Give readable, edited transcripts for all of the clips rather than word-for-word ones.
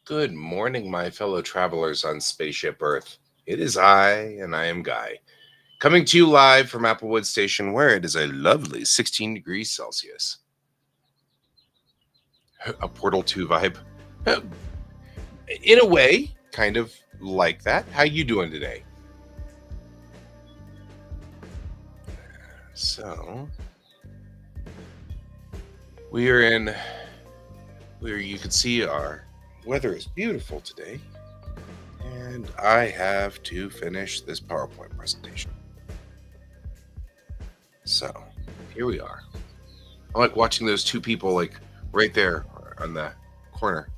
Good morning, my fellow travelers on Spaceship Earth. It is I, and I am Guy, coming to you live from Applewood Station, where it is a lovely 16 degrees Celsius. A Portal 2 vibe. Uh, In a way, kind of like that. How you doing today? So, we are in where you can see our weather is beautiful today, and I have to finish this PowerPoint presentation. So, here we are. I like watching those two people right there on the corner.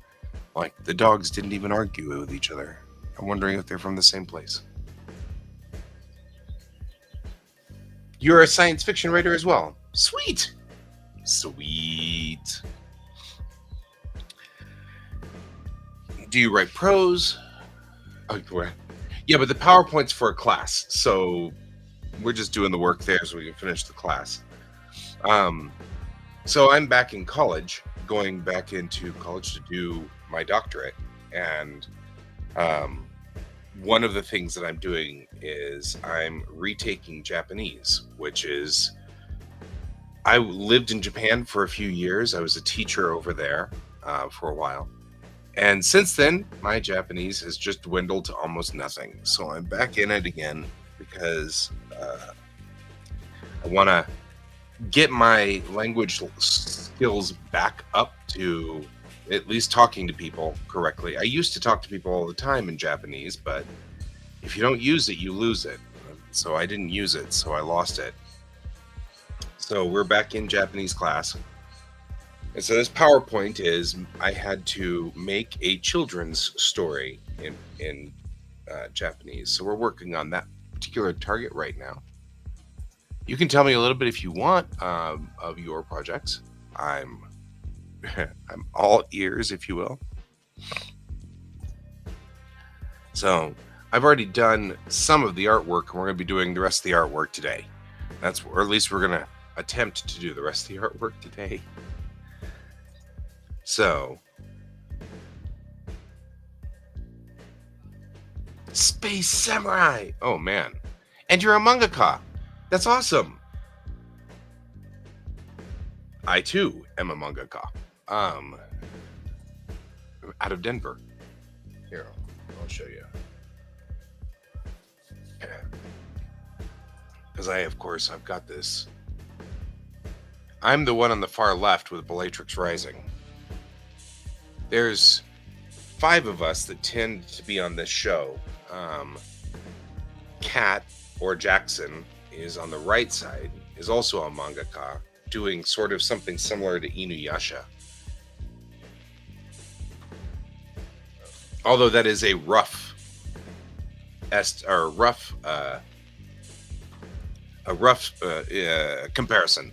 Like the dogs didn't even argue with each other. I'm wondering if they're from the same place. You're a science fiction writer as well. Sweet. Sweet. Do you write prose? Oh, yeah, but the PowerPoint's for a class, so we're just doing the work there so we can finish the class. So I'm back in college, going back into college to do my doctorate, and one of the things that I'm doing is I'm retaking Japanese, which is I lived in Japan for a few years. I was a teacher over there for a while. And since then, my Japanese has just dwindled to almost nothing. So I'm back in it again because I want to get my language skills back up to at least talking to people correctly. I used to talk to people all the time in Japanese, but if you don't use it, you lose it. So I didn't use it, so I lost it. So we're back in Japanese class. And so this PowerPoint is I had to make a children's story in Japanese. So we're working on that particular target right now. You can tell me a little bit if you want of your projects. I'm I'm all ears, if you will. So I've already done some of the artwork, and we're going to be doing the rest of the artwork today. Or at least we're going to attempt to do the rest of the artwork today. So, Space Samurai! Oh man. And you're a mangaka! That's awesome! I too am a mangaka. Out of Denver. Here, I'll show you. Because I've got this. I'm the one on the far left with Bellatrix Rising. There's 5 of us that tend to be on this show. Kat, or Jackson, is on the right side, is also a mangaka, doing sort of something similar to Inuyasha. Although that is a rough comparison.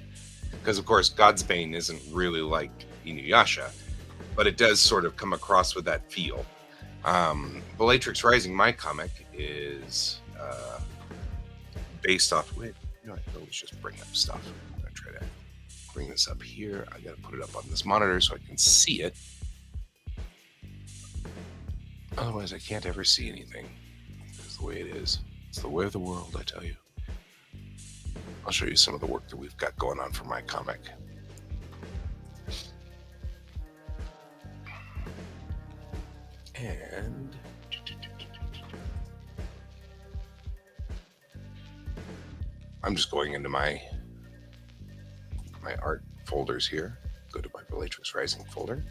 Because, of course, Godsbane isn't really like Inuyasha, but it does sort of come across with that feel. Bellatrix Rising, my comic, is based off. Wait, let's just bring up stuff. I'm going to try to bring this up here. I got to put it up on this monitor so I can see it. Otherwise, I can't ever see anything. That's the way it is. It's the way of the world, I tell you. I'll show you some of the work that we've got going on for my comic. And I'm just going into my art folders here. Go to my Bellatrix Rising folder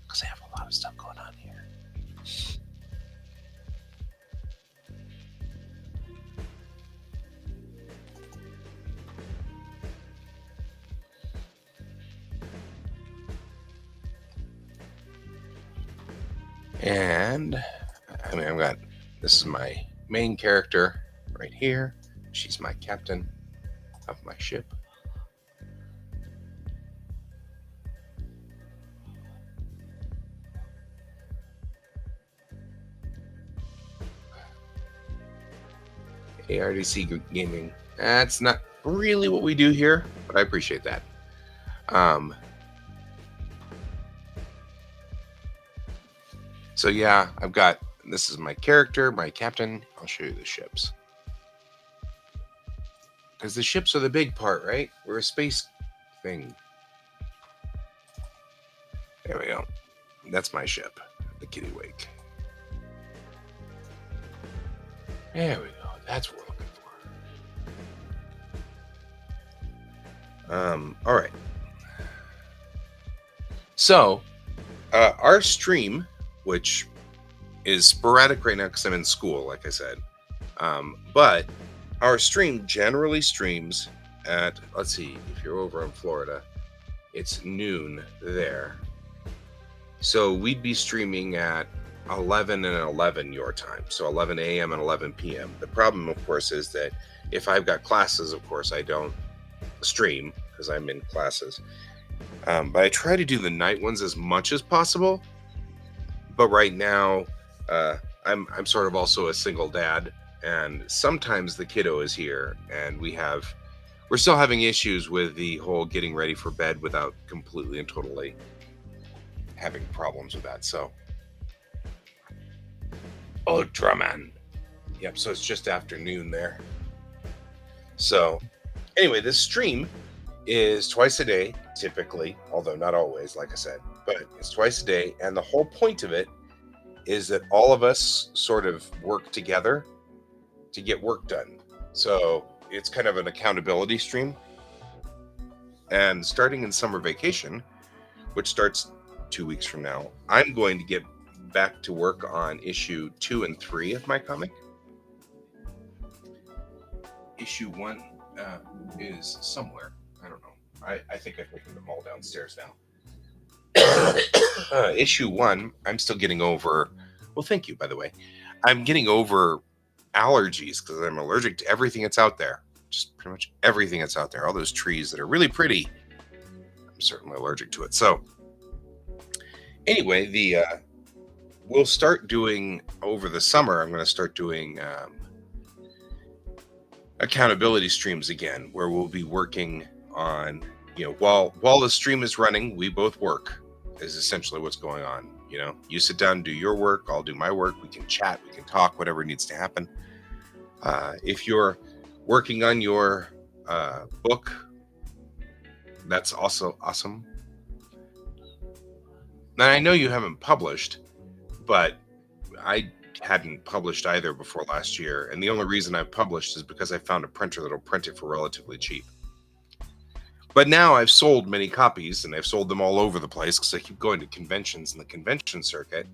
because I have a lot of stuff going on here. And this is my main character right here. She's my captain of my ship. ARDC Gaming. That's not really what we do here, but I appreciate that. So yeah, I've got, this is my character, my captain. I'll show you the ships. Because the ships are the big part, right? We're a space thing. There we go. That's my ship, the Kitty Wake. There we go. That's what we're looking for. All right. So, our stream, which is sporadic right now because I'm in school, like I said, but our stream generally streams at, let's see, if you're over in Florida, it's noon there. So we'd be streaming at 11 and 11 your time. So 11 a.m. and 11 p.m. The problem, of course, is that if I've got classes, of course, I don't stream because I'm in classes. But I try to do the night ones as much as possible. But right now, I'm sort of also a single dad, and sometimes the kiddo is here, and we're still having issues with the whole getting ready for bed without completely and totally having problems with that. So Ultraman. Yep, so it's just afternoon there. So anyway, this stream is twice a day, typically, although not always, like I said, but it's twice a day. And the whole point of it is that all of us sort of work together to get work done. So it's kind of an accountability stream. And starting in summer vacation, which starts 2 weeks from now, I'm going to get back to work on issue 2 and 3 of my comic. Issue 1 is somewhere. I don't know. I think I've taken them all downstairs now. Issue 1, I'm still getting over. Well, thank you, by the way. I'm getting over allergies because I'm allergic to everything that's out there. Just pretty much everything that's out there. All those trees that are really pretty. I'm certainly allergic to it. So anyway, we'll start doing over the summer. I'm going to start doing accountability streams again, where we'll be working on, while the stream is running, we both work. Is essentially what's going on. You sit down and do your work, I'll do my work. We can chat, we can talk, whatever needs to happen. If you're working on your book, that's also awesome. Now, I know you haven't published, but I hadn't published either before last year. And the only reason I've published is because I found a printer that'll print it for relatively cheap. But now I've sold many copies, and I've sold them all over the place because I keep going to conventions in the convention circuit,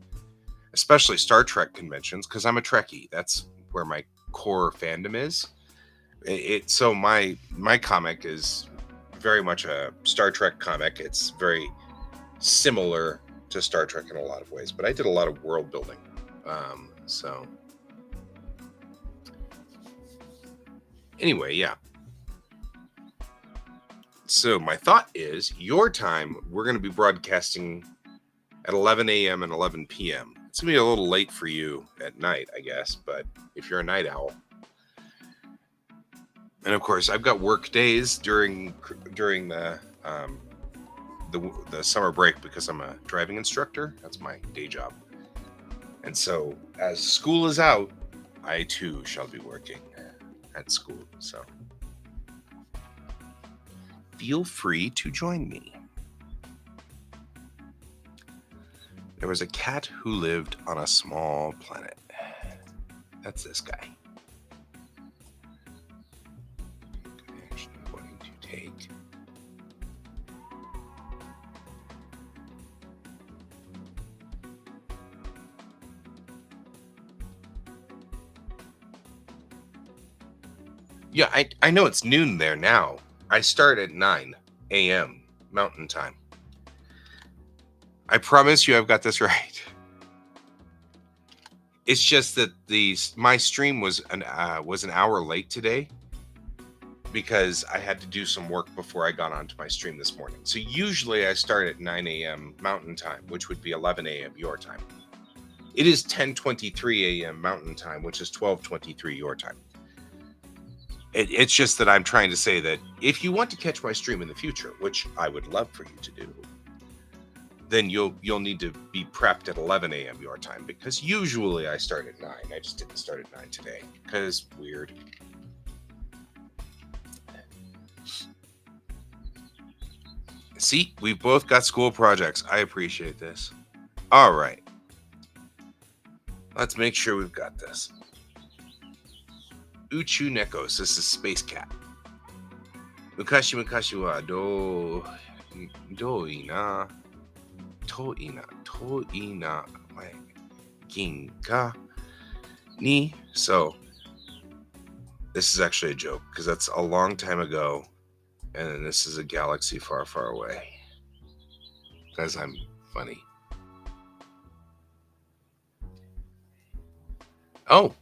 especially Star Trek conventions, because I'm a Trekkie. That's where my core fandom is. So my comic is very much a Star Trek comic. It's very similar to Star Trek in a lot of ways, but I did a lot of world building. So anyway, yeah. So my thought is, your time, we're going to be broadcasting at 11 a.m. and 11 p.m. It's going to be a little late for you at night, I guess, but if you're a night owl. And of course, I've got work days during the summer break because I'm a driving instructor. That's my day job. And so as school is out, I too shall be working at school. So feel free to join me. There was a cat who lived on a small planet. That's this guy. Actually, I'm going to take. Yeah, I know it's noon there now. I start at 9 a.m. Mountain Time. I promise you I've got this right. It's just that my stream was an hour late today because I had to do some work before I got onto my stream this morning. So usually I start at 9 a.m. Mountain Time, which would be 11 a.m. your time. It is 10:23 a.m. Mountain Time, which is 12:23 your time. It's just that I'm trying to say that if you want to catch my stream in the future, which I would love for you to do, then you'll need to be prepped at 11 a.m. your time, because usually I start at 9. I just didn't start at 9 today because weird. See, we've both got school projects. I appreciate this. All right. Let's make sure we've got this. Uchu Nekos. This is Space Cat. Mukashi mukashi wa doina ginka ni. So this is actually a joke because that's a long time ago, and then this is a galaxy far, far away. Because I'm funny. Oh,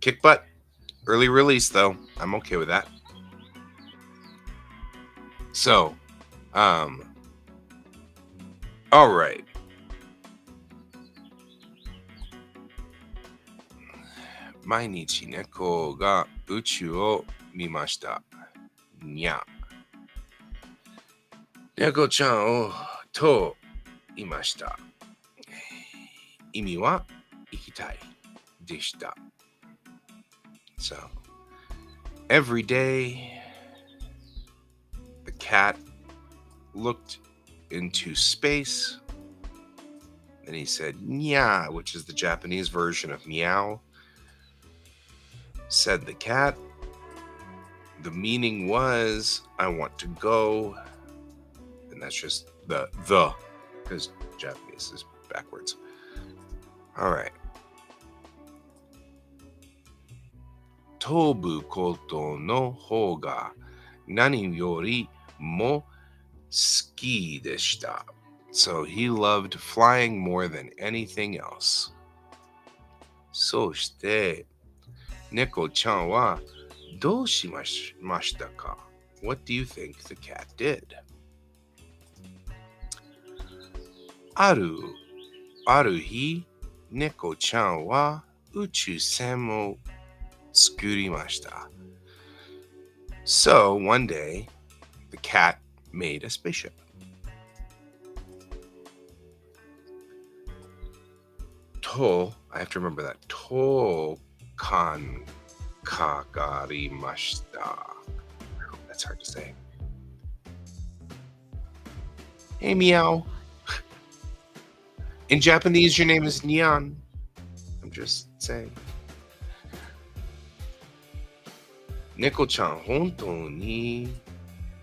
kick butt. Early release though. I'm okay with that. So, all right. Mainichi neko ga uchu o mimashita. Nya. Neko-chan o to imashita. Imi wa ikitai deshita. So, every day, the cat looked into space, and he said, "Nya," which is the Japanese version of meow. Said the cat. The meaning was, I want to go. And that's just the, because Japanese is backwards. All right. Tobu koto no hou ga nani yori mo suki deshita. So he loved flying more than anything else. So shite, Neko-chan wa dou shimashita ka? What do you think the cat did? Aru hi, Neko-chan wa uchu-sen mo tsukurimashita. So one day, the cat made a spaceship. I have to remember that. Kan kagarimashita. That's hard to say. Hey, meow. In Japanese, your name is Nyan. I'm just saying. Neko-chan hontou ni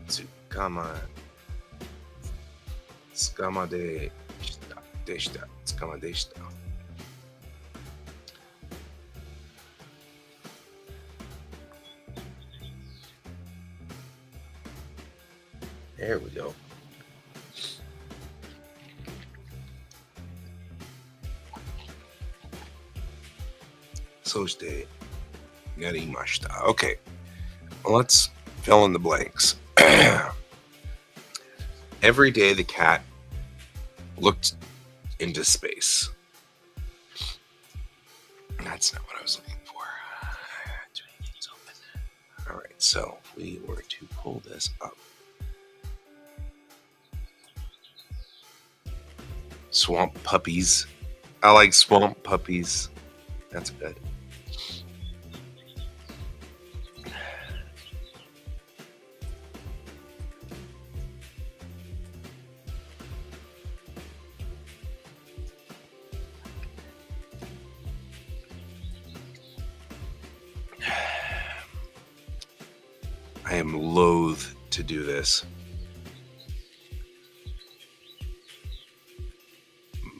tsukama deshita. There we go. Soshite yarimashita. Okay, well, let's fill in the blanks. Every day the cat looked into space. That's not what I was looking for. All right, so if we were to pull this up. Swamp puppies. I like swamp puppies. That's good. I am loath to do this,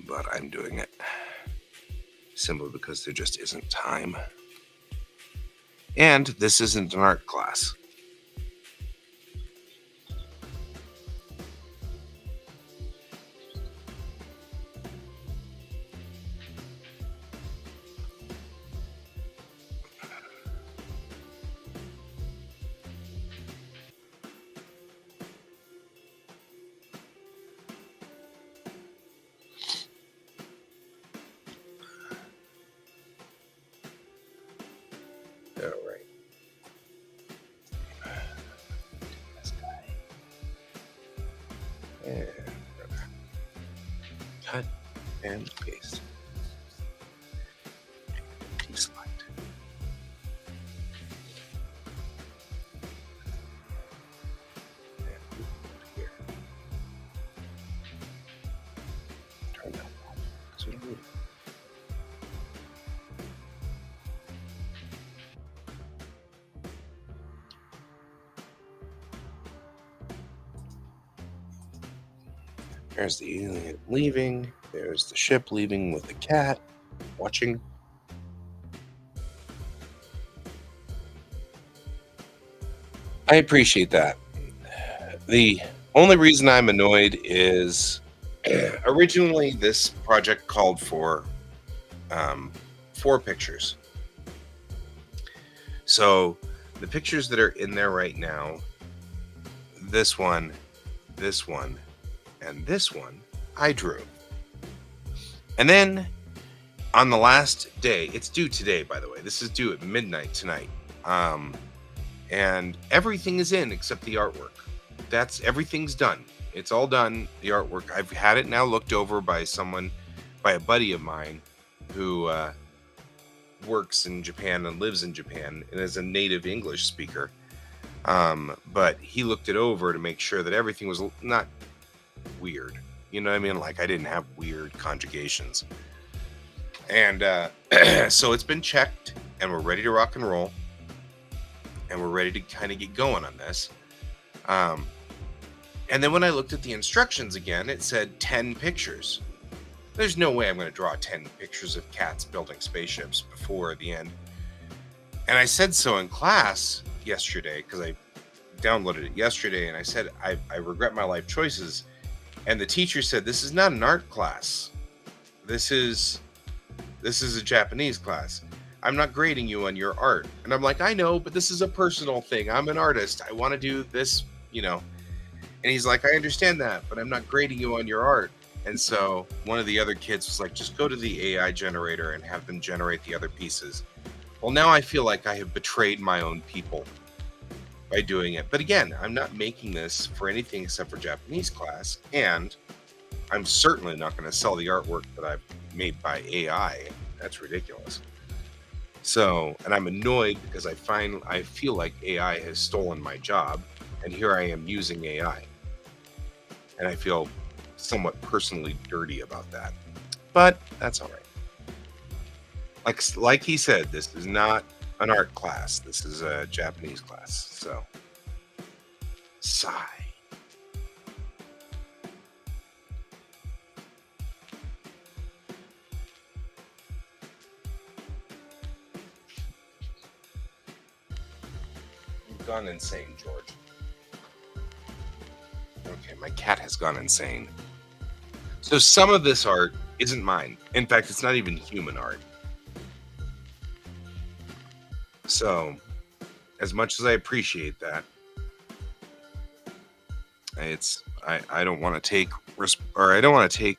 but I'm doing it simply because there just isn't time. And this isn't an art class. All right. This guy. And and paste. Deselect. And here. Turn that off because we don't need it. There's the alien leaving. There's the ship leaving with the cat watching. I appreciate that. The only reason I'm annoyed is originally this project called for 4 pictures. So the pictures that are in there right now, this one, and this one, I drew. And then on the last day, it's due today, by the way. This is due at midnight tonight. And everything is in except the artwork. Everything's done. It's all done. The artwork. I've had it now looked over by a buddy of mine who works in Japan and lives in Japan and is a native English speaker. But he looked it over to make sure that everything was not weird. You know what I mean? Like I didn't have weird conjugations. And so it's been checked and we're ready to rock and roll. And we're ready to kind of get going on this. And then when I looked at the instructions again, it said 10 pictures. There's no way I'm going to draw 10 pictures of cats building spaceships before the end. And I said so in class yesterday because I downloaded it yesterday, and I said I regret my life choices. And the teacher said, "This is not an art class. This is a Japanese class. I'm not grading you on your art." And I'm like, "I know, but this is a personal thing. I'm an artist. I want to do this, you know." And he's like, "I understand that, but I'm not grading you on your art." And so one of the other kids was like, "Just go to the AI generator and have them generate the other pieces." Well, now I feel like I have betrayed my own people by doing it. But again, I'm not making this for anything except for Japanese class. And I'm certainly not going to sell the artwork that I've made by AI. That's ridiculous. So, and I'm annoyed because I feel like AI has stolen my job, and here I am using AI. And I feel somewhat personally dirty about that. But that's all right. Like he said, this is not an art class. This is a Japanese class. So, sigh. You've gone insane, George. Okay, my cat has gone insane. So some of this art isn't mine. In fact, it's not even human art. So, as much as I appreciate that, I don't want to take I don't want to take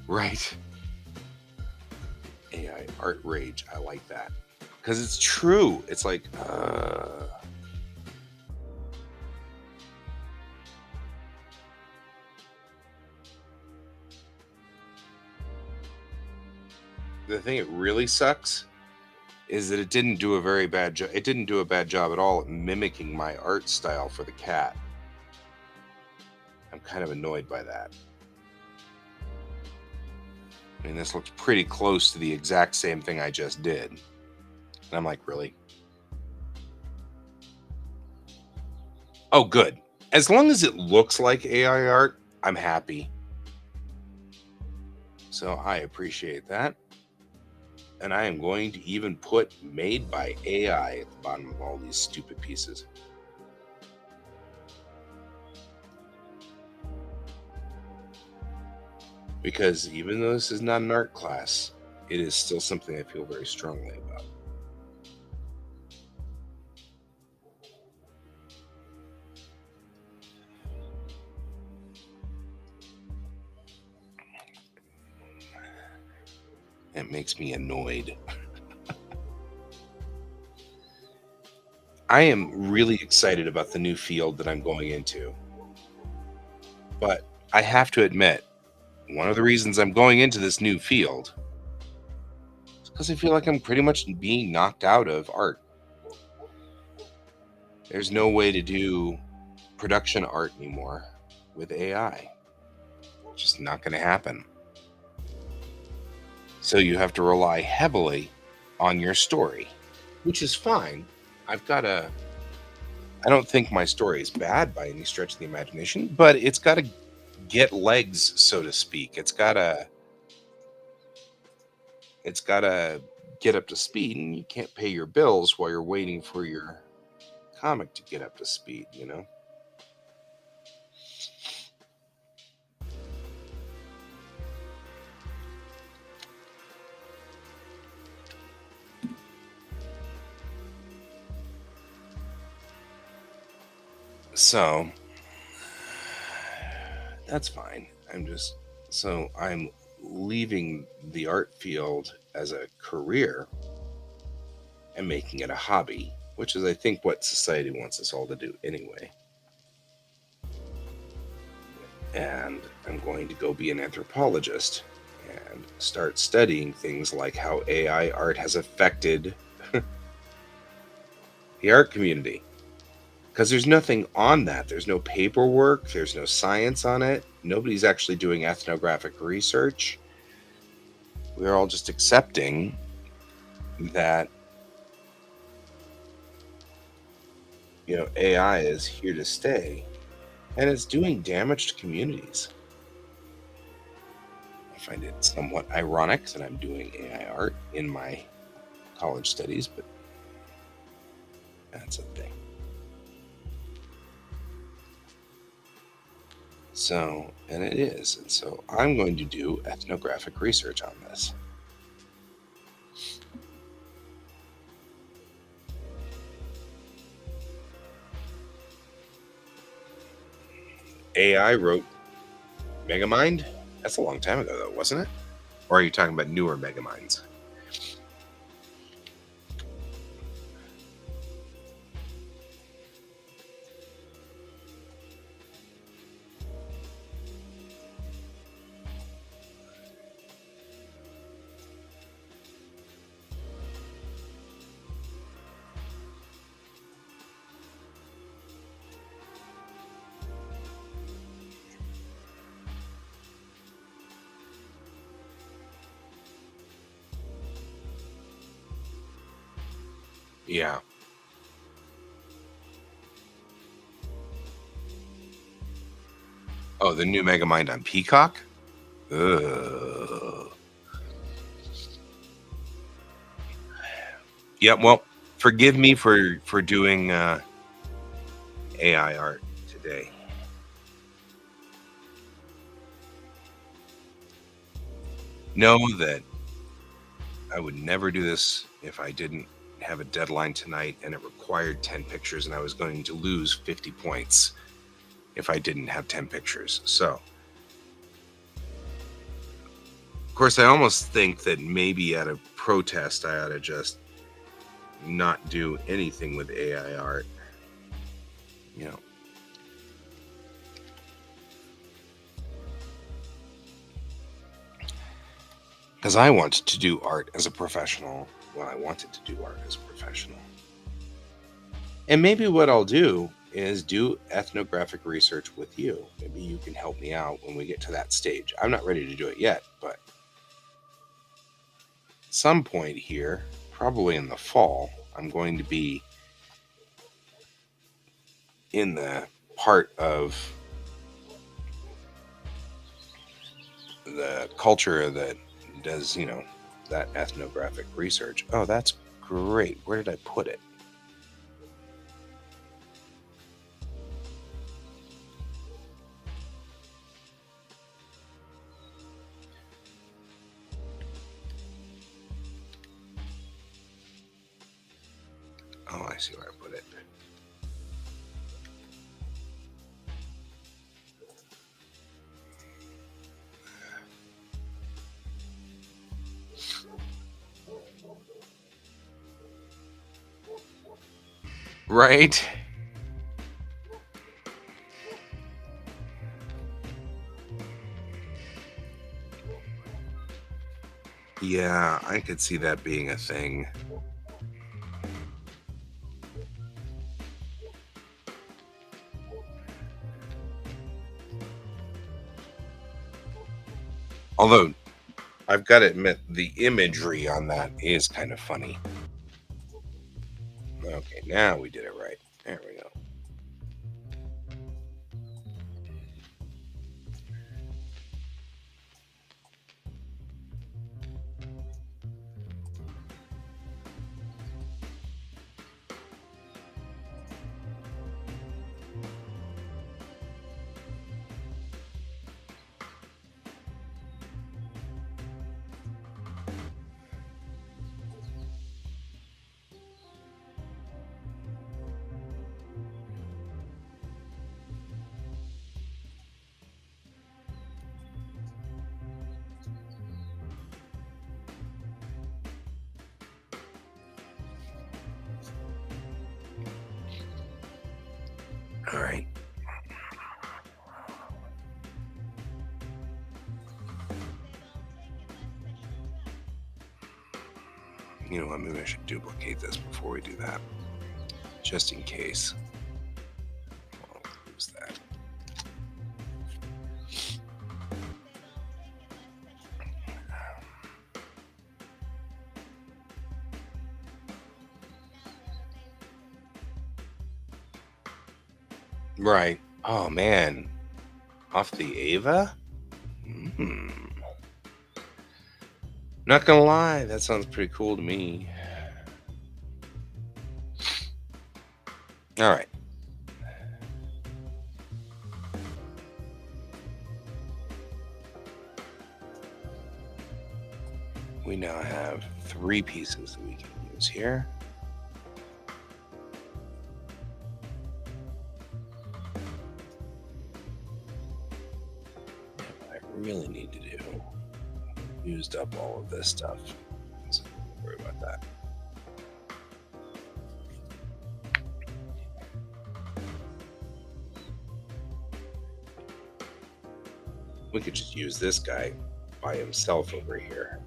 right. AI art rage. I like that because it's true. It's like the thing that really sucks is that it didn't do a very bad job. It didn't do a bad job at all at mimicking my art style for the cat. I'm kind of annoyed by that. I mean, this looks pretty close to the exact same thing I just did. And I'm like, really? Oh, good. As long as it looks like AI art, I'm happy. So I appreciate that. And I am going to even put made by AI at the bottom of all these stupid pieces. Because even though this is not an art class, it is still something I feel very strongly about. It makes me annoyed. I am really excited about the new field that I'm going into, but I have to admit, one of the reasons I'm going into this new field is because I feel like I'm pretty much being knocked out of art. There's no way to do production art anymore with AI. Just not going to happen. So you have to rely heavily on your story, which is fine. I've got a I don't think my story is bad by any stretch of the imagination, but it's got to get legs, so to speak. It's got to get up to speed, and you can't pay your bills while you're waiting for your comic to get up to speed. So that's fine. I'm leaving the art field as a career and making it a hobby, which is, I think, what society wants us all to do anyway. And I'm going to go be an anthropologist and start studying things like how AI art has affected the art community. Because there's nothing on that. There's no paperwork, there's no science on it. Nobody's actually doing ethnographic research. We're all just accepting that AI is here to stay, and it's doing damage to communities. I find it somewhat ironic that I'm doing AI art in my college studies, but that's a thing. So, and it is. And so I'm going to do ethnographic research on this. AI wrote Megamind? That's a long time ago, though, wasn't it? Or are you talking about newer Megaminds? Yeah. Oh, the new Megamind on Peacock? Ugh. Yeah, well, forgive me for doing AI art today. Know that I would never do this if I didn't have a deadline tonight and it required 10 pictures, and I was going to lose 50 points if I didn't have 10 pictures. So, of course, I almost think that maybe at a protest, I ought to just not do anything with AI art. You know, because I wanted to do art as a professional. Well, I wanted to do art as a professional. And maybe what I'll do is do ethnographic research with you. Maybe you can help me out when we get to that stage. I'm not ready to do it yet, but at some point here, probably in the fall, I'm going to be in the part of the culture that does, that ethnographic research. Oh, that's great. Where did I put it? Oh, I see where I put it. Right? Yeah, I could see that being a thing. Although, I've got to admit, the imagery on that is kind of funny. Okay, now we did it right. There we go. All right. You know what? Maybe I should duplicate this before we do that, just in case. I'll use that. Right. Oh man, off the Ava. Hmm. Not gonna lie, that sounds pretty cool to me. All right. We now have 3 pieces that we can use here. What I really need to do, used up all of this stuff. So don't worry about that. We could just use this guy by himself over here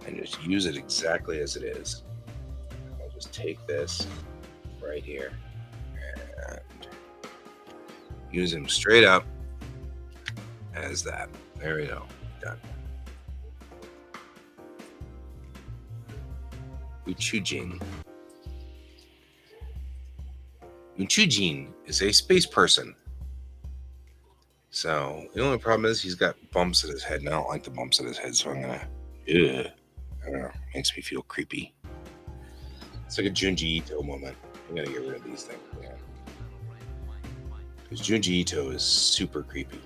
and just use it exactly as it is. I'll just take this right here and use him straight up as that. There we go. Done. Uchujin. Uchujin is a space person. So the only problem is he's got bumps at his head, and I don't like the bumps at his head, so I'm gonna. Ugh, I don't know. Makes me feel creepy. It's like a Junji Ito moment. I'm gonna get rid of these things, man. Because Junji Ito is super creepy.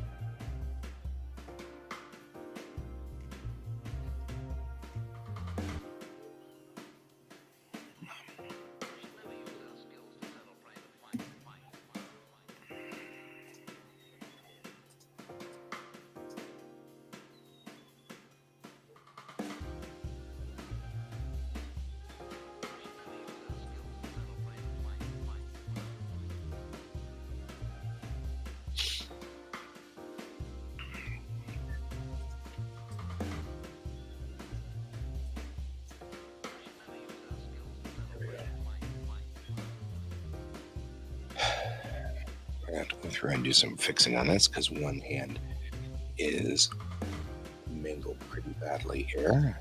I have to go through and do some fixing on this because one hand is mangled pretty badly here.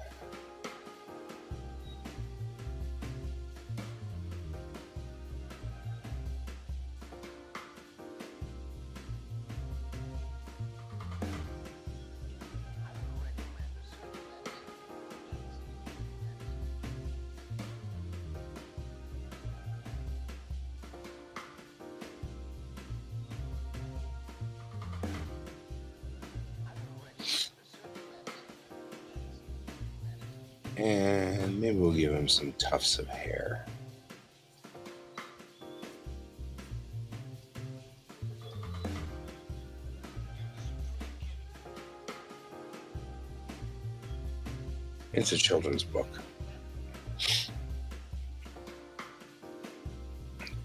And maybe we'll give him some tufts of hair. It's a children's book.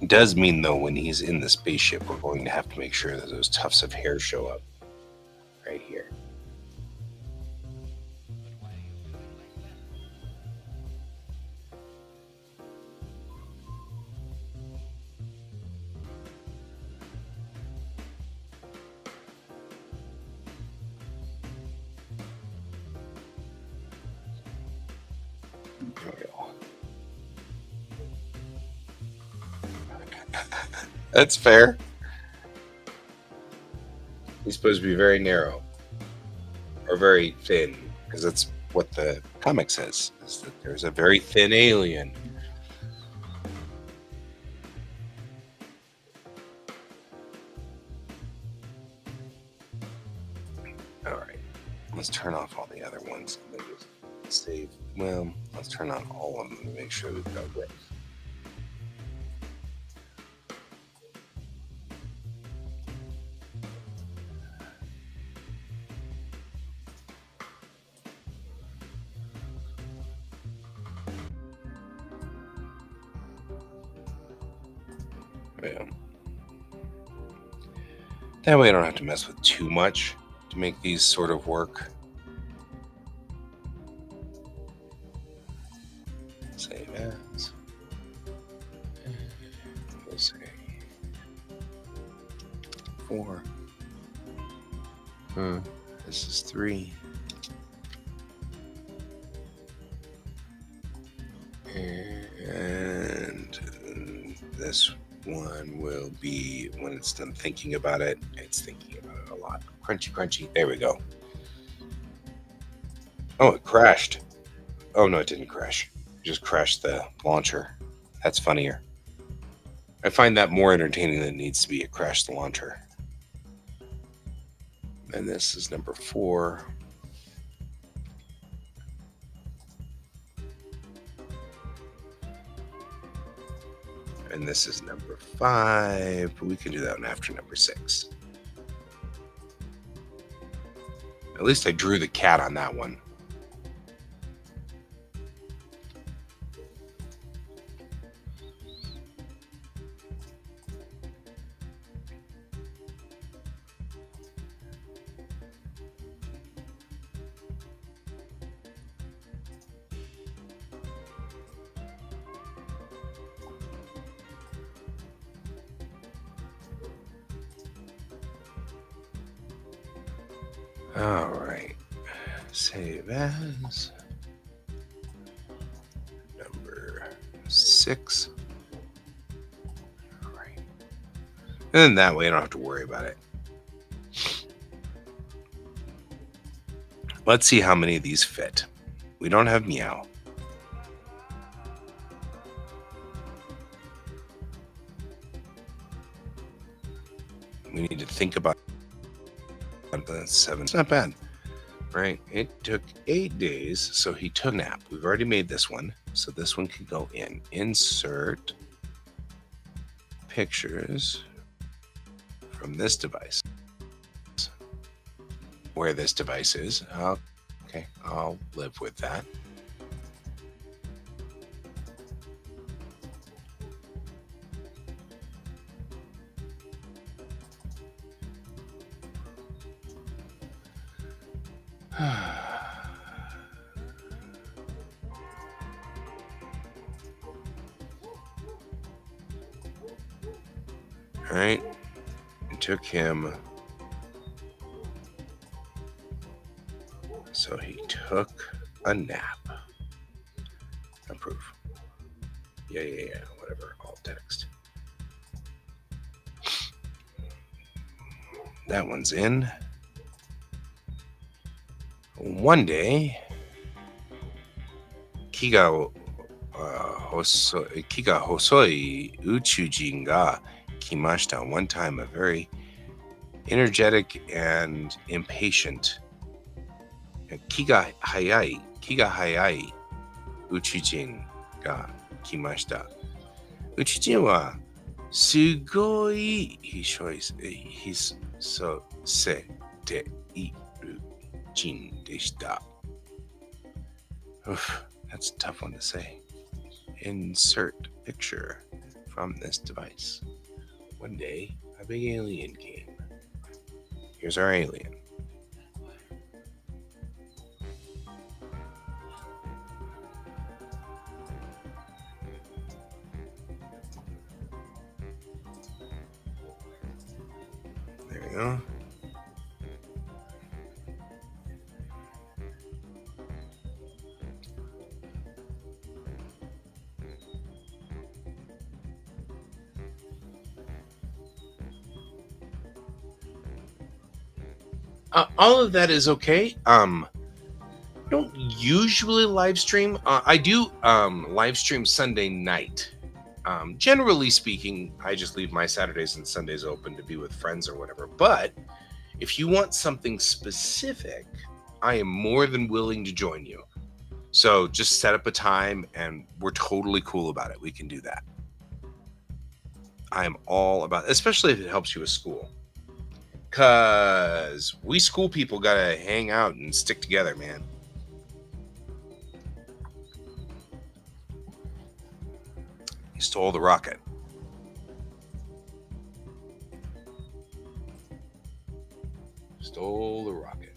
It does mean, though, when he's in the spaceship, we're going to have to make sure that those tufts of hair show up right here. There we go. That's fair. He's supposed to be very narrow or very thin, because that's what the comic says, is that there's a very thin alien. All right, let's turn off all the other ones and then just save. Well, let's turn on all of them to make sure we've got width. Yeah. That way I don't have to mess with too much to make these sort of work. Save as. We'll say 4. This is 3. And this one will be, when it's done thinking about it, it's thinking about it a lot. Crunchy, crunchy. There we go. Oh, it crashed. Oh, no, it didn't crash. It just crashed the launcher. That's funnier. I find that more entertaining than it needs to be. It crashed the launcher. And this is number 4. And this is number 5. But we can do that one after number 6. At least I drew the cat on that one. All right, save as. Number 6. All right. And then that way I don't have to worry about it. Let's see how many of these fit. We don't have meow. We need to think about the 7. It's not bad, right? It took 8 days, so he took a nap. We've already made this one, so this one can go in. Insert pictures from this device. Where this device is. Okay, I'll live with that. All right, it took him. So he took a nap. Approve. Yeah, whatever, alt text. That one's in. One day, Kiga hosoi uchujin ga kimashita. One time, a very energetic and impatient Kiga hayai uchujin ga kimashita. Uchujin wa sugoi hisosete iru jin deshita. Oof, that's a tough one to say. Insert picture from this device. One day, a big alien came. Here's our alien. There we go. All of that is okay. Don't usually live stream. I do live stream Sunday night. Generally speaking, I just leave my Saturdays and Sundays open to be with friends or whatever. But if you want something specific, I am more than willing to join you. So just set up a time and we're totally cool about it. We can do that. I am all about it, especially if it helps you with school. Because we school people got to hang out and stick together, man. He stole the rocket. Stole the rocket.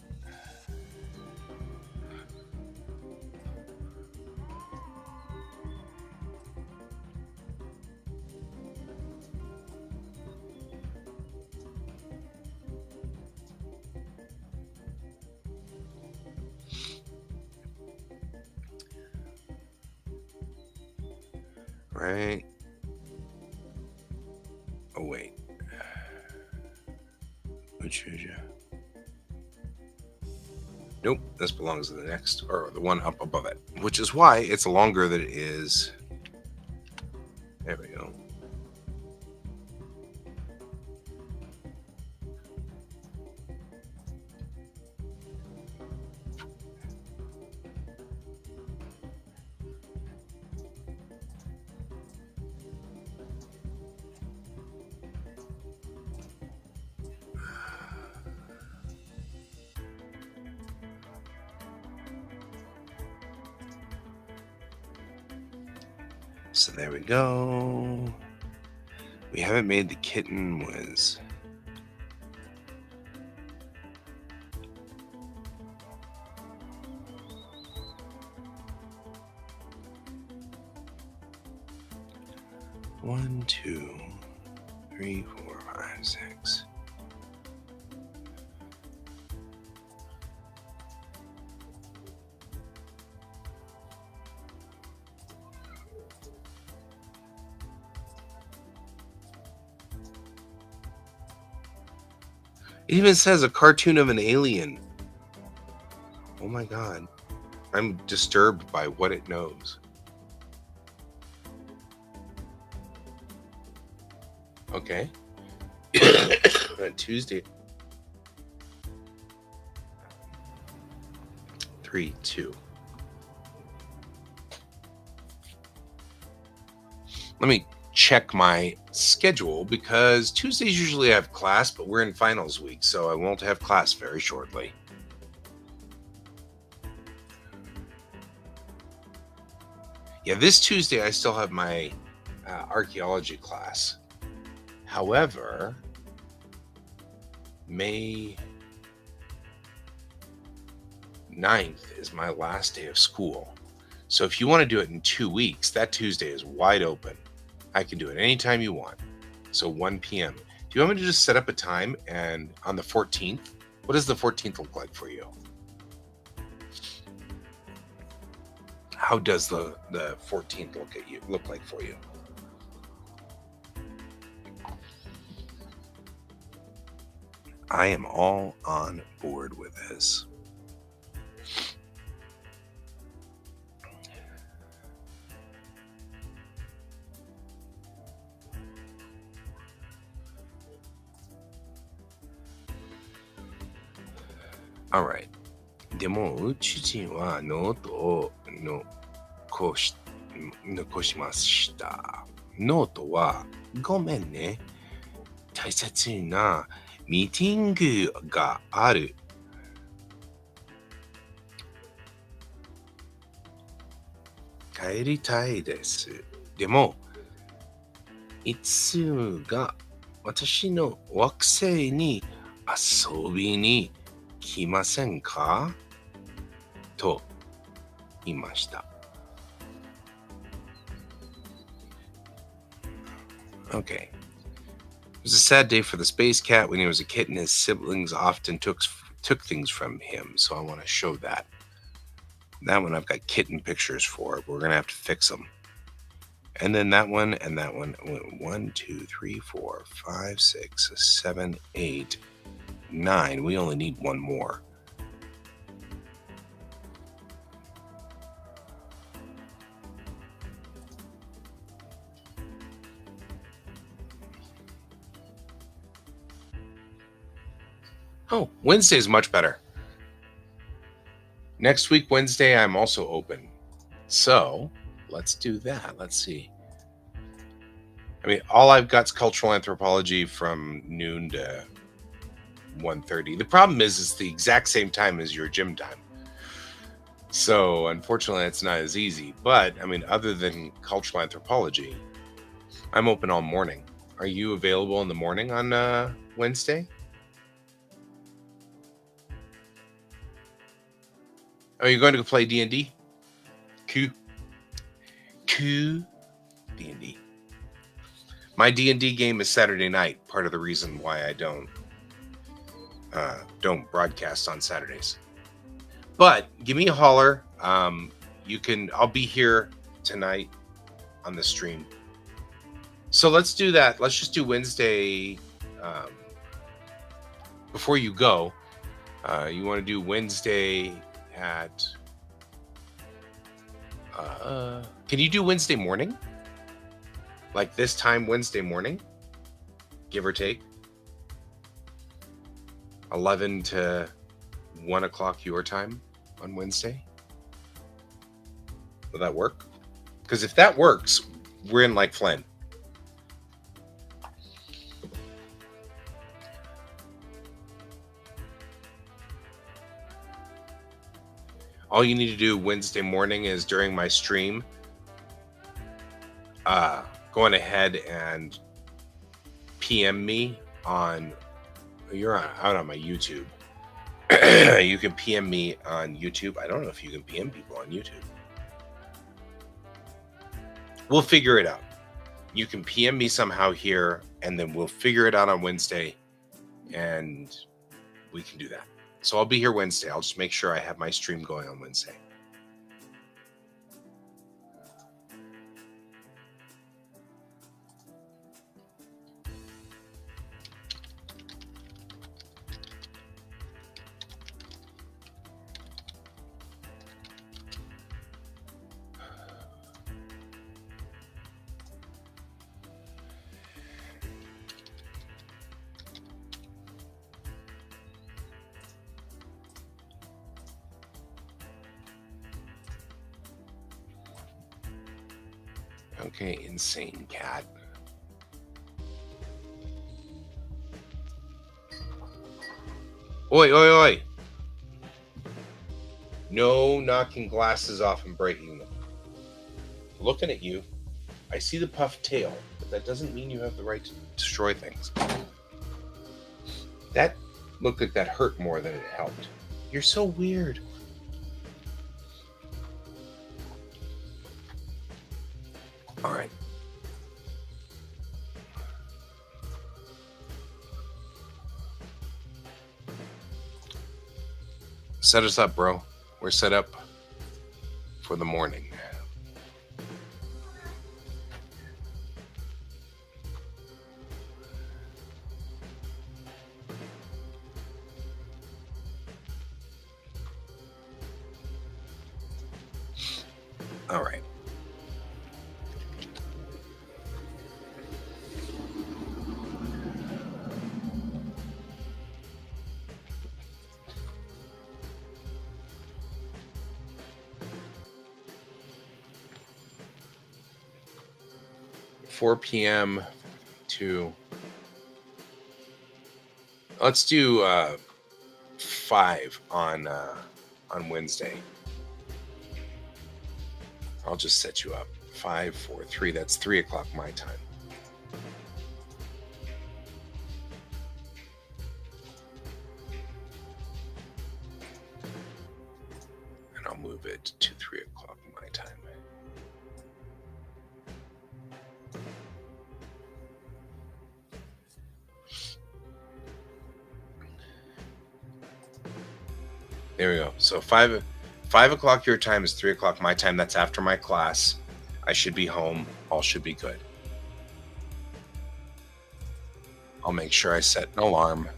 Right. Oh, wait. Which is you? Nope, this belongs to the next, or the one up above it, which is why it's longer than it is. There we go. So there we go. We haven't made the kitten whiz. One, 2, 3, 4, 5, 6. It even says a cartoon of an alien. Oh my god. I'm disturbed by what it knows. Okay. Tuesday. 3, 2. Let me check my schedule because Tuesdays usually I have class, but we're in finals week, so I won't have class very shortly. Yeah, this Tuesday I still have my archaeology class. However, May 9th is my last day of school. So if you want to do it in 2 weeks, that Tuesday is wide open. I can do it anytime you want. So 1 p.m. Do you want me to just set up a time and on the 14th? What does the 14th look like for you? How does the 14th look like for you? I am all on board with this. All right. でも、父はノートを残しました。ノートは、ごめんね。大切なミーティングがある。帰りたいです。でも、いつが私の惑星に遊びに来ませんかと言いました。Okay. It was a sad day for the space cat. When he was a kitten, his siblings often took things from him, so I want to show that. That one I've got kitten pictures for. We're going to have to fix them. And then that one and that one. 1, 2, 3, 4, 5, 6, 7, 8, 9. We only need one more. Oh, Wednesday is much better. Next week, Wednesday, I'm also open. So let's do that. Let's see. I mean, all I've got is cultural anthropology from noon to 1:30. The problem is it's the exact same time as your gym time. So unfortunately, it's not as easy. But I mean, other than cultural anthropology, I'm open all morning. Are you available in the morning on Wednesday? Are you going to play D&D? Cool. D&D. My D&D game is Saturday night. Part of the reason why I don't broadcast on Saturdays. But give me a holler. I'll be here tonight on the stream. So let's do that. Let's just do Wednesday. Before you go, you want to do Wednesday at. Can you do Wednesday morning? Like this time Wednesday morning, give or take. 11 to 1 o'clock your time on Wednesday. Will that work? Because if that works, we're in like Flynn. All you need to do Wednesday morning is during my stream, going ahead and PM me on. You're out on my YouTube. You can PM me on YouTube. I don't know if you can PM people on YouTube. We'll figure it out. You can PM me somehow here, and then we'll figure it out on Wednesday, and we can do that. So I'll be here Wednesday. I'll just make sure I have my stream going on Wednesday. Okay, insane cat. Oi, oi, oi. No knocking glasses off and breaking them. Looking at you, I see the puffed tail, but that doesn't mean you have the right to destroy things. That looked like that hurt more than it helped. You're so weird. All right. Set us up, bro. We're set up for the morning. All right. $4 p.m. to let's do 5 on Wednesday. I'll just set you up. 5, 4, 3. That's 3 o'clock my time. I'll move it to 3 o'clock my time. There we go. So 5 o'clock your time is 3 o'clock my time. That's after my class. I should be home. All should be good. I'll make sure I set an alarm.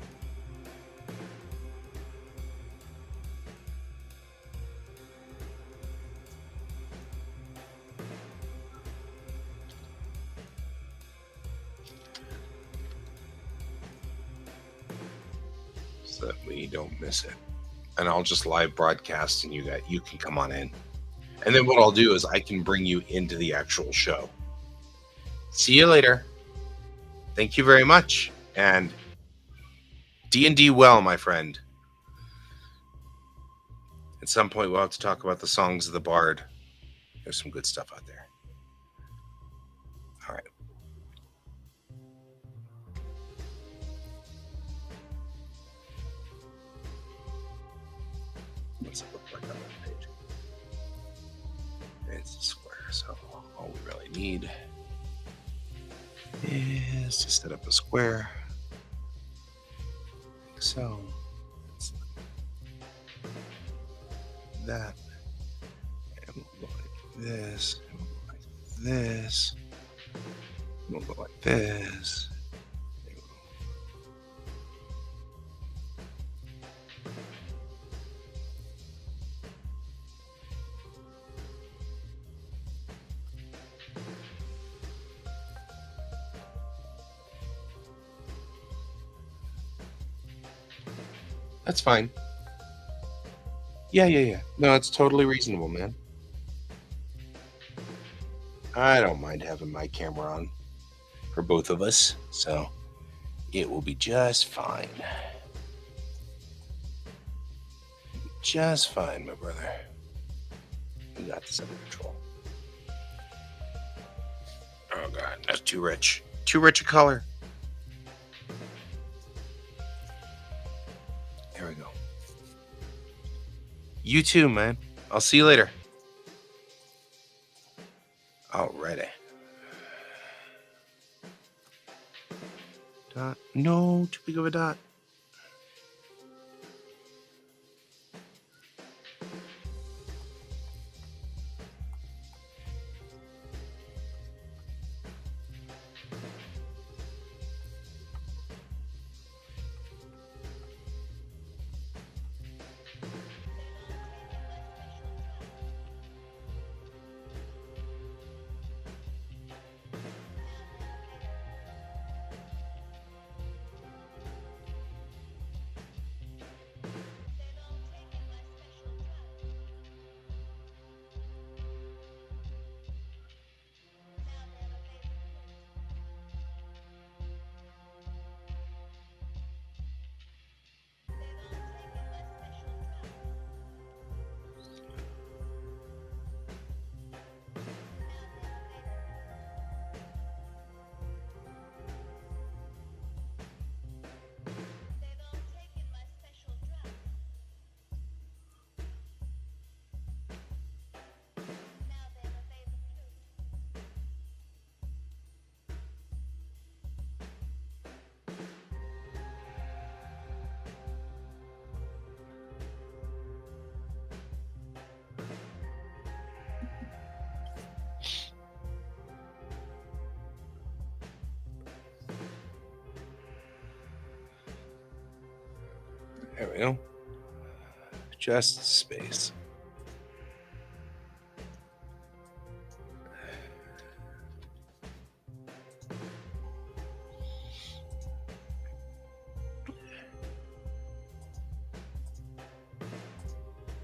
So that we don't miss it. And I'll just live broadcast and you can come on in. And then what I'll do is I can bring you into the actual show. See you later. Thank you very much. And D&D well, my friend. At some point, we'll have to talk about the songs of the Bard. There's some good stuff out there. All right. What's it look like on that page? It's a square, so all we really need is to set up a square. Like so. That. And we'll go like this. And we'll go like this. And we'll go like this. That's fine. Yeah. No, it's totally reasonable, man. I don't mind having my camera on for both of us, so it will be just fine. Just fine, my brother. We got this under control. Oh, God, that's too rich. Too rich a color. There we go. You too, man. I'll see you later. Alrighty. Dot. No, too big of a dot. There we go. Just space.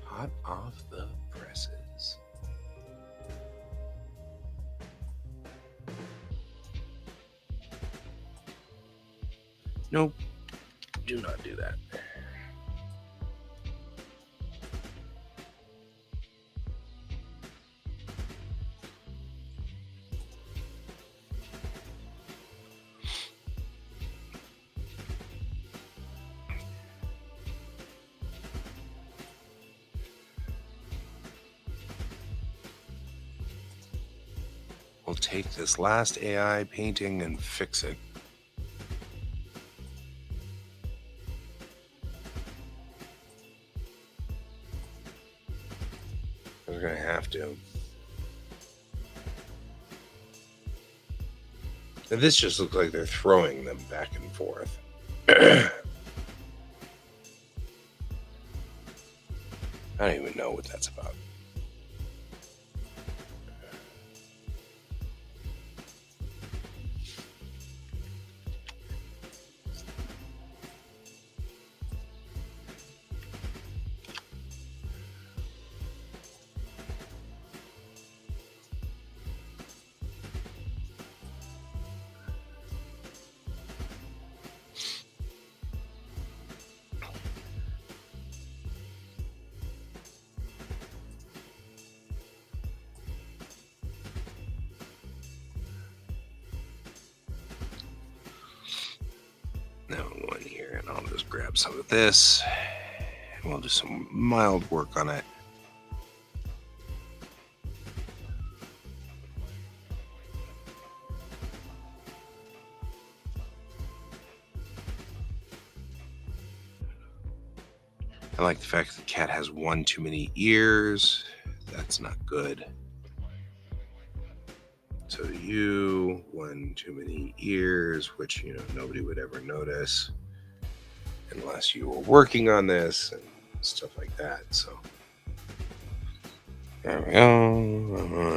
Hot off the presses. Nope. Do not do that. will take this last AI painting and fix it. We're going to have to. And this just looks like they're throwing them back and forth. I don't even know what that's about. Now one here, and I'll just grab some of this, and we'll do some mild work on it. I like the fact that the cat has one too many ears. That's not good. So you, one too many ears, which, nobody would ever notice unless you were working on this and stuff like that. So there we go.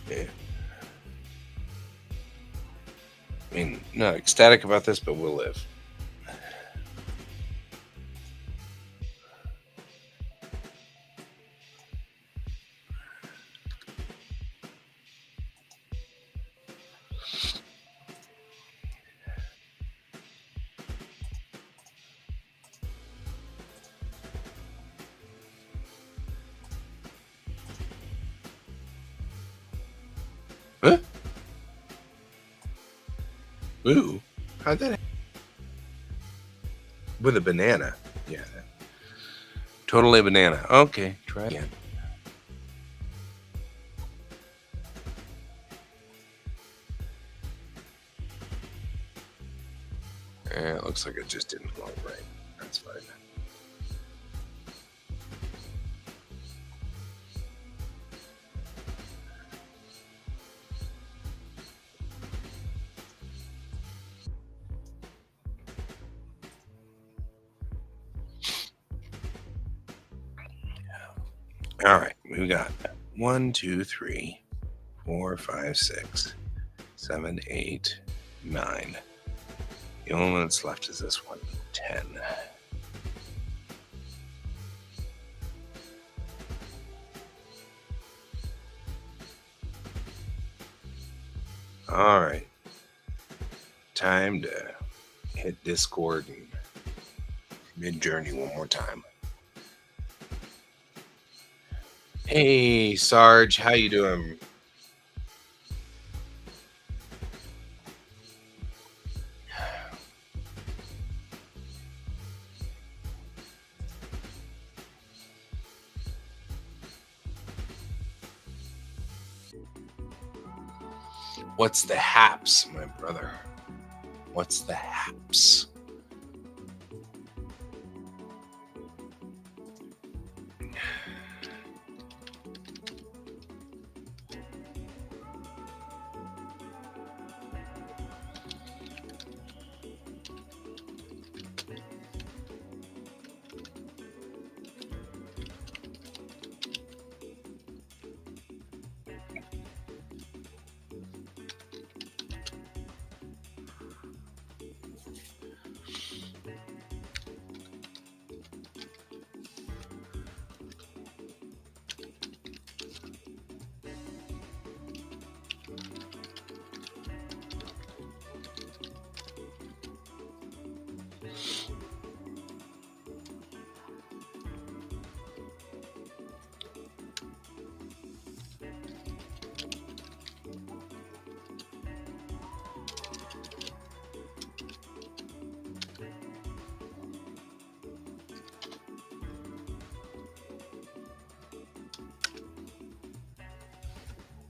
Yeah. I mean, not ecstatic about this, but we'll live. Huh? Ooh, how'd that happen? With a banana? Yeah, totally a banana. Okay, try again. It looks like it just didn't load right. That's fine. All right, we got 1, 2, 3, 4, 5, 6, 7, 8, 9. The only one that's left is this one. 10. All right. Time to hit Discord and mid-journey one more time. Hey, Sarge, how you doing? What's the haps, my brother? What's the haps?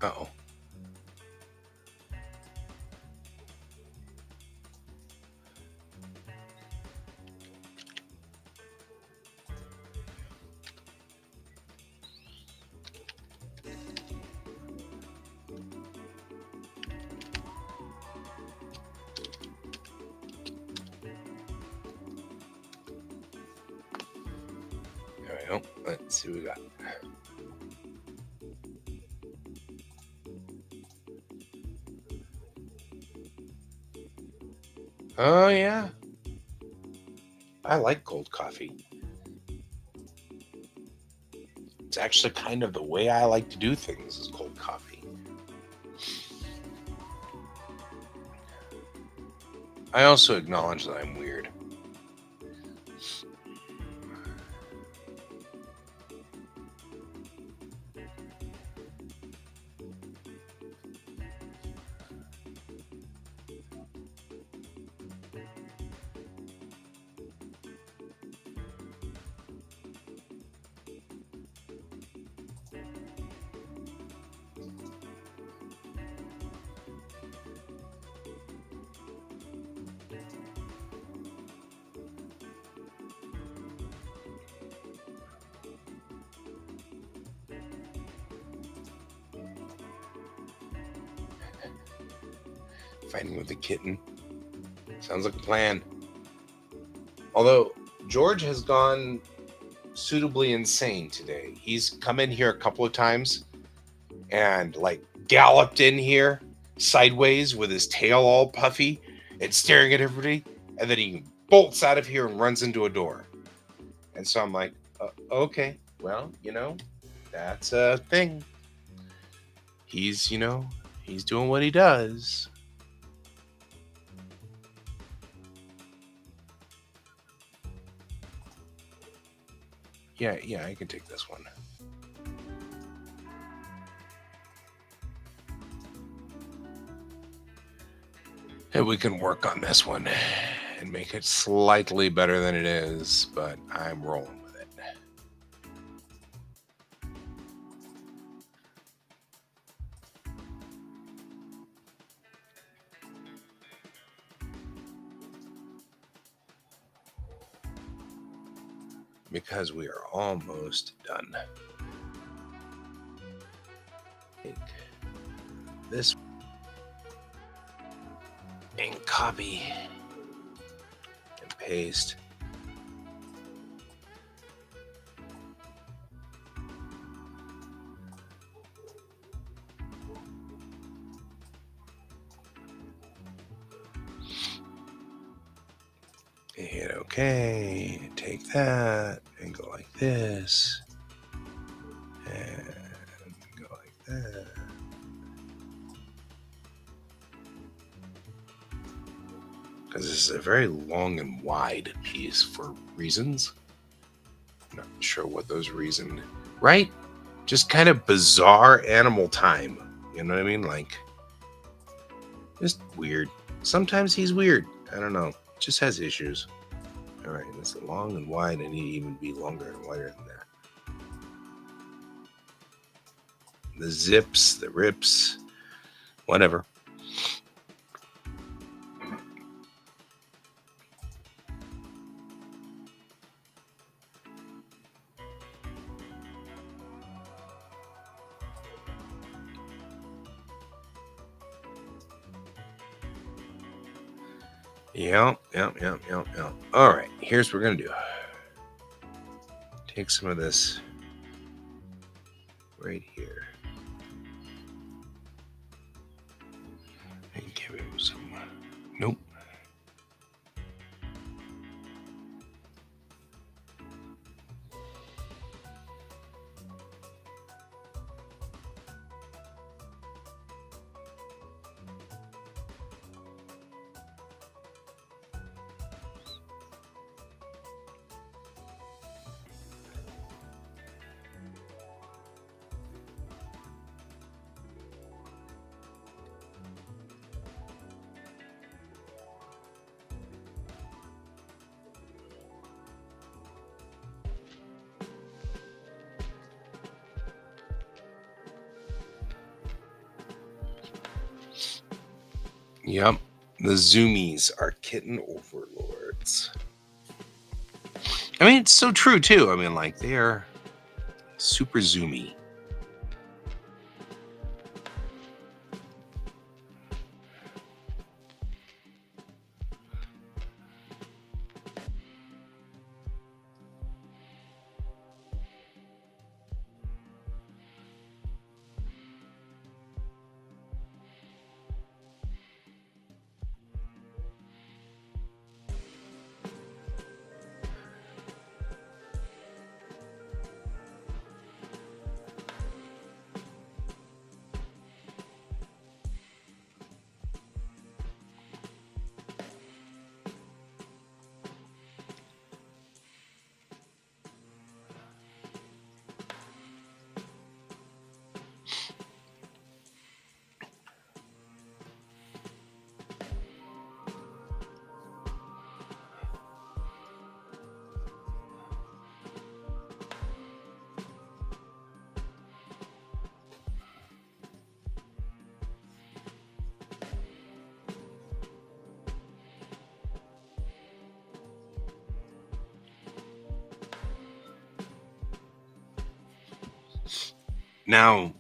Uh-oh. There we go. Let's see what we got. Oh, yeah. I like cold coffee. It's actually kind of the way I like to do things is cold coffee. I also acknowledge that I'm weird. Fighting with the kitten. Sounds like a plan. Although George has gone suitably insane today. He's come in here a couple of times and like galloped in here sideways with his tail all puffy and staring at everybody, and then he bolts out of here and runs into a door. And so I'm like, okay, well, that's a thing. He's doing what he does. Yeah, I can take this one. And we can work on this one and make it slightly better than it is, but I'm rolling with it. Because we are almost done. Take this and copy and paste. okay, take that and go like this and go like that. Because this is a very long and wide piece for reasons. I'm not sure what those reasons, right? Just kind of bizarre animal time. You know what I mean? Like, just weird. Sometimes he's weird. I don't know. Just has issues. All right, it's long and wide. I need to even be longer and wider than that. The zips, the rips, whatever. Yep. All right, here's what we're going to do. Take some of this right here. And give him some. Nope. Yep. The zoomies are kitten overlords. I mean, it's so true, too. I mean, like, they are super zoomy.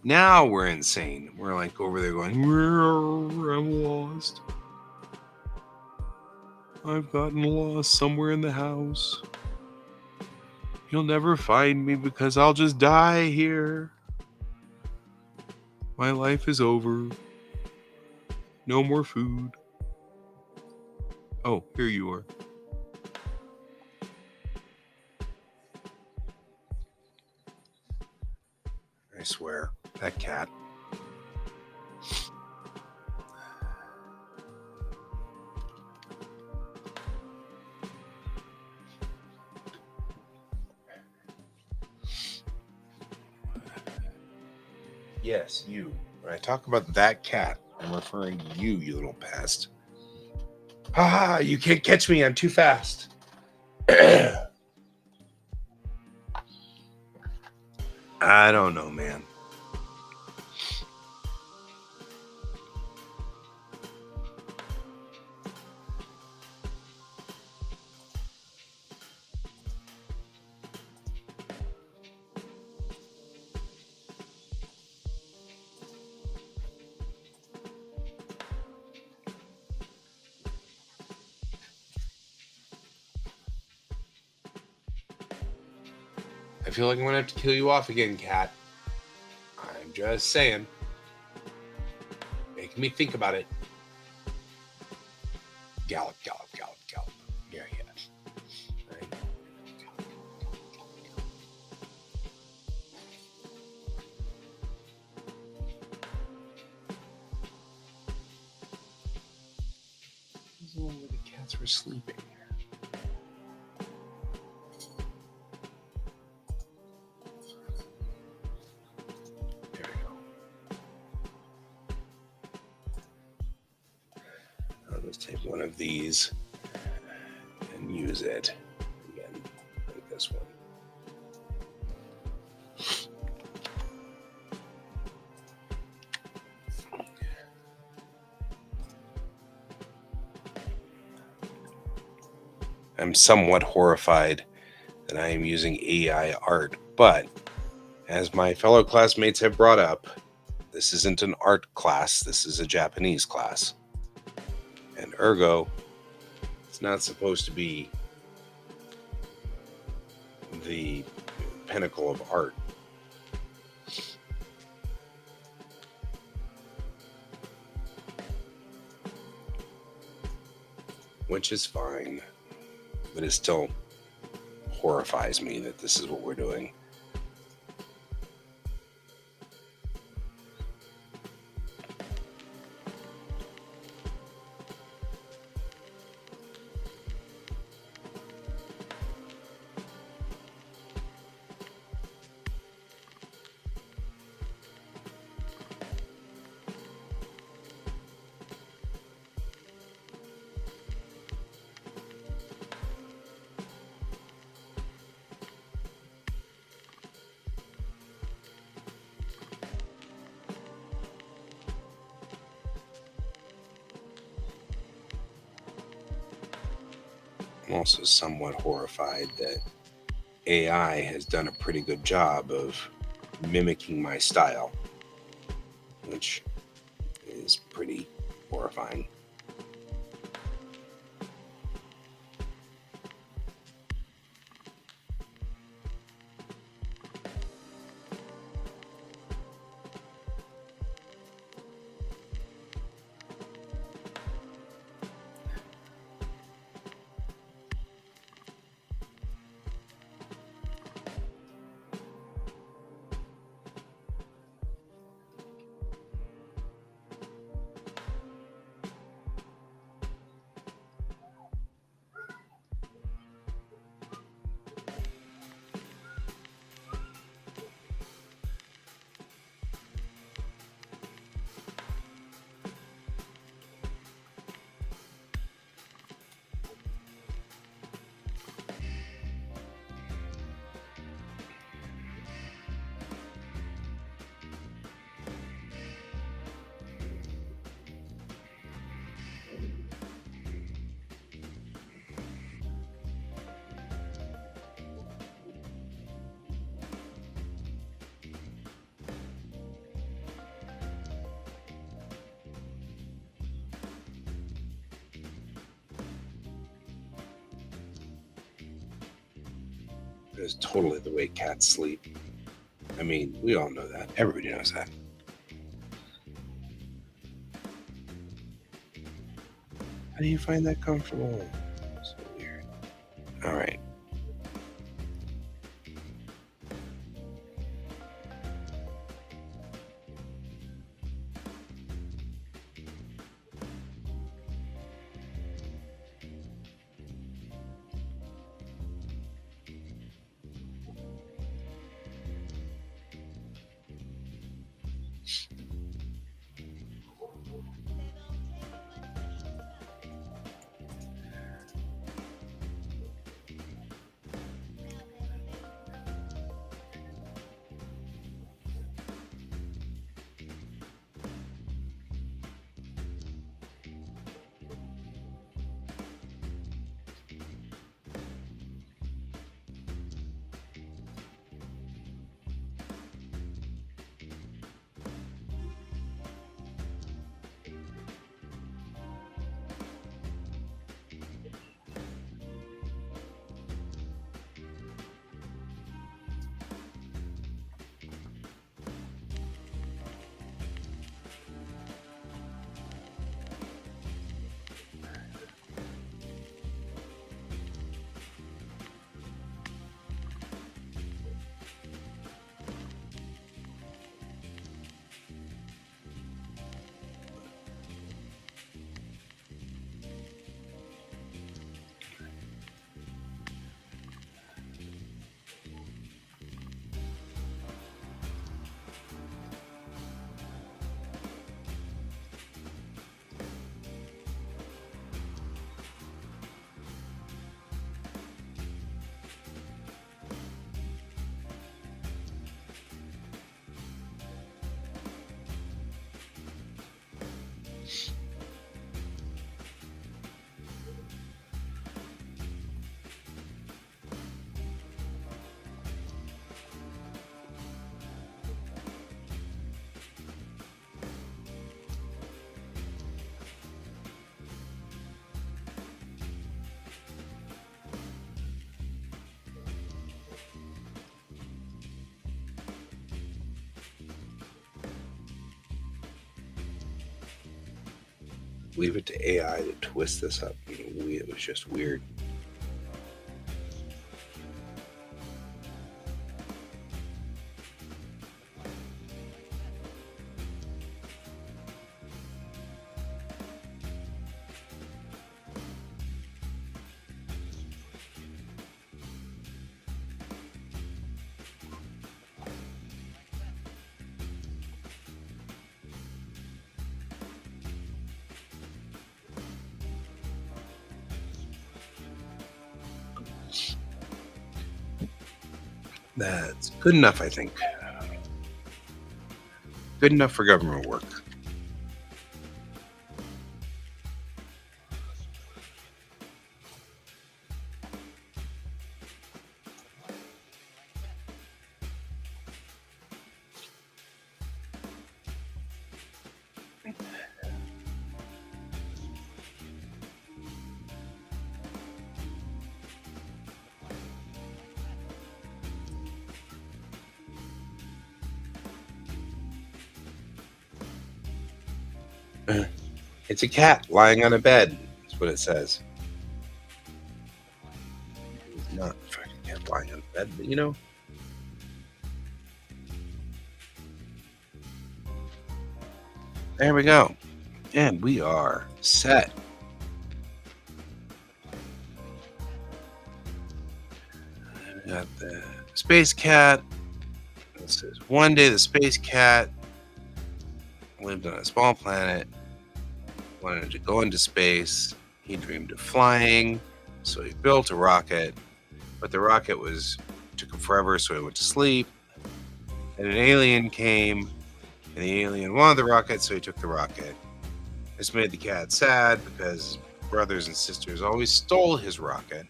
Now we're insane. We're like over there going, I'm lost. I've gotten lost somewhere in the house. You'll never find me because I'll just die here. My life is over. No more food. Oh, here you are. I swear, that cat. Yes, you. When I talk about that cat, I'm referring to you, you little pest. Ah, you can't catch me. I'm too fast. I don't know, man. I feel like I'm gonna have to kill you off again, cat. I'm just saying. Making me think about it. Gallop, gallop, gallop, gallop. Yeah. cats were sleeping. There we go. I'll just take one of these and use it again, like this one. I'm somewhat horrified that I am using AI art, but as my fellow classmates have brought up, this isn't an art class, this is a Japanese class. And ergo, it's not supposed to be the pinnacle of art. Which is fine, but it still horrifies me that this is what we're doing. I'm also somewhat horrified that AI has done a pretty good job of mimicking my style, which is pretty horrifying. Is totally the way cats sleep. I mean, we all know that. Everybody knows that. How do you find that comfortable? So weird. All right. leave it to AI to twist this up. It was just weird. That's good enough, I think. Good enough for government work. It's a cat lying on a bed. That's what it says. It's not a fucking cat lying on a bed, but there we go. And we are set. We got the space cat. This says one day the space cat lived on a small planet, wanted to go into space. He dreamed of flying, so he built a rocket. But the rocket took him forever, so he went to sleep. And an alien came, and the alien wanted the rocket, so he took the rocket. This made the cat sad because his brothers and sisters always stole his rocket.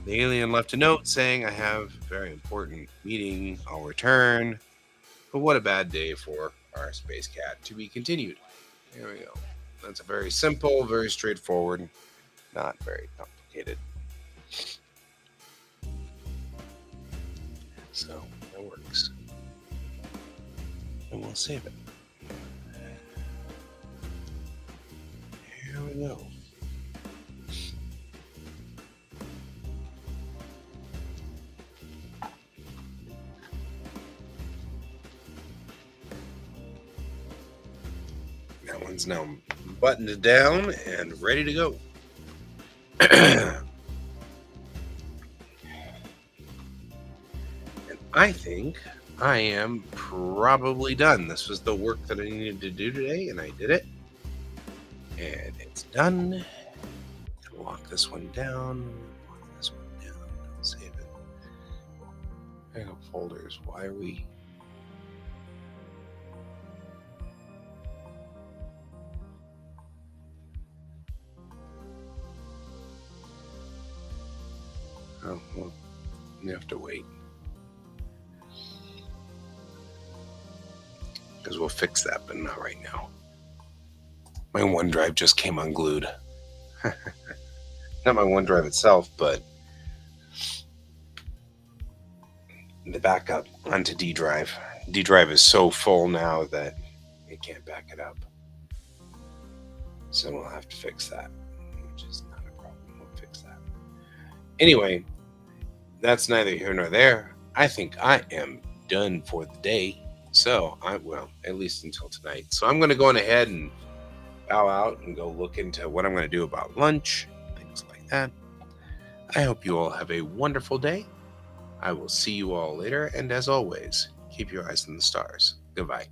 The alien left a note saying, "I have a very important meeting. I'll return." But what a bad day for our space cat. To be continued. There we go. That's a very simple, very straightforward, not very complicated. So that works. And we'll save it. Here we go. That one's now buttoned down and ready to go. And I think I am probably done. This was the work that I needed to do today, and I did it. And it's done. Lock this one down. Lock this one down. Save it. There go folders. Why are we... Oh, well, you have to wait. Because we'll fix that, but not right now. My OneDrive just came unglued. Not my OneDrive itself, but the backup onto D drive. D drive is so full now that it can't back it up. So we'll have to fix that, which is not a problem. We'll fix that. Anyway, that's neither here nor there. I think I am done for the day. So, at least until tonight. So I'm going to go on ahead and bow out and go look into what I'm going to do about lunch, things like that. I hope you all have a wonderful day. I will see you all later. And as always, keep your eyes on the stars. Goodbye.